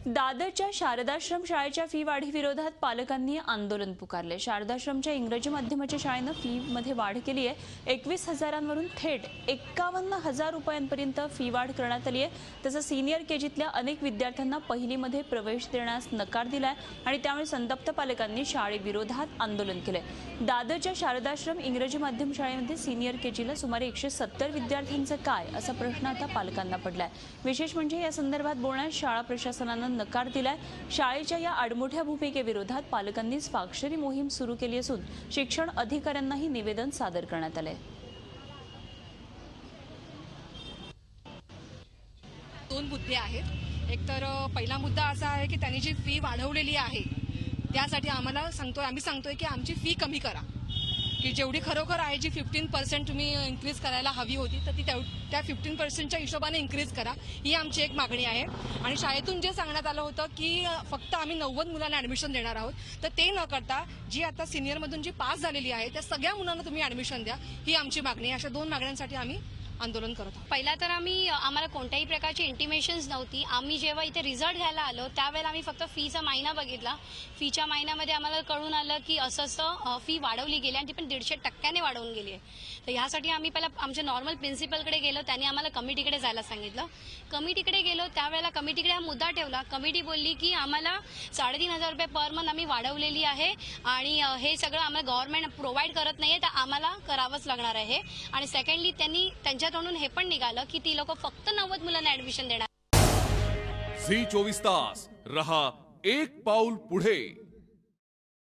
दादरच्या शारदाश्रम शाळेच्या फी वाढी विरोधात पालकांनी आंदोलन पुकारले। शारदाश्रमच्या इंग्रजी माध्यमाच्या शाळेनं फी मध्ये वाढ केली आहे। 21,000वरून थेट 51,000 रुपयांपर्यंत फी वाढ करण्यात आली आहे। तसंच सीनियर केजीतल्या अनेक विद्यार्थ्यांना पहिलीमध्ये प्रवेश देण्यास नकार दिलाय आणि त्यामुळे संतप्त पालकांनी शाळेविरोधात आंदोलन केले। दादरच्या शारदाश्रम इंग्रजी माध्यम शाळेमध्ये सीनियर केजीला सुमारे 170 विद्यार्थ्यांचं काय असा प्रश्न आता पालकांना पडलाय। विशेष म्हणजे या संदर्भात बोलण्यास शाळा प्रशासनानं नकार दिलाय। शाळेच्या या आडमोठ्या भूमिकेविरोधात पालकांनी स्वाक्षरी मोहीम सुरू केली असून शिक्षण अधिकाऱ्यांनाही निवेदन सादर करण्यात आले। दोन मुद्दे आहेत। एक तर पहिला मुद्दा असा आहे की त्यांनी जी फी वाढवलेली आहे त्यासाठी आम्ही सांगतोय की आमची फी कमी करा, की जेवढी खरोखर आहे जी 15% तुम्ही इन्क्रीज करायला हवी होती तर ती त्या 15%च्या हिशोबाने इन्क्रीज करा, ही आमची एक मागणी आहे। आणि शाळेतून जे सांगण्यात आलं होतं की फक्त आम्ही 90 मुलांना ऍडमिशन देणार आहोत, तर ते न करता जी आता सिनियरमधून जी पास झालेली आहे त्या सगळ्या मुलांना तुम्ही ऍडमिशन द्या, ही आमची मागणी आहे। अशा दोन मागण्यांसाठी आम्ही आंदोलन करत आहोत। पहिला तर आम्हाला कोणत्याही प्रकारची इंटिमेशन्स नव्हती। आम्ही जेव्हा इथे रिझल्ट घ्यायला आलो त्यावेळेला आम्ही फक्त फीचा महिना बघितला। फीच्या महिन्यामध्ये आम्हाला कळून आलं की असं फी वाढवली गेली आणि ती पण 150% वाढवून गेली आहे। तर यासाठी आम्ही पहिला आमच्या नॉर्मल प्रिन्सिपलकडे गेलो, त्यांनी आम्हाला कमिटीकडे जायला सांगितलं। कमिटीकडे गेलो त्यावेळेला कमिटीकडे हा मुद्दा ठेवला। कमिटी बोलली की आम्हाला 3,500 रुपये पर मंथ आम्ही वाढवलेली आहे आणि हे सगळं आम्हाला गव्हर्नमेंट प्रोव्हाइड करत नाहीये, तर आम्हाला करावंच लागणार आहे। आणि सेकंडली त्यांनी त्यांच्या तोंडून हे पण निघालं की ती लोक फक्त 90 मुलांना ऍडमिशन देणार। झी 24 तास रहा एक पाऊल पुढे।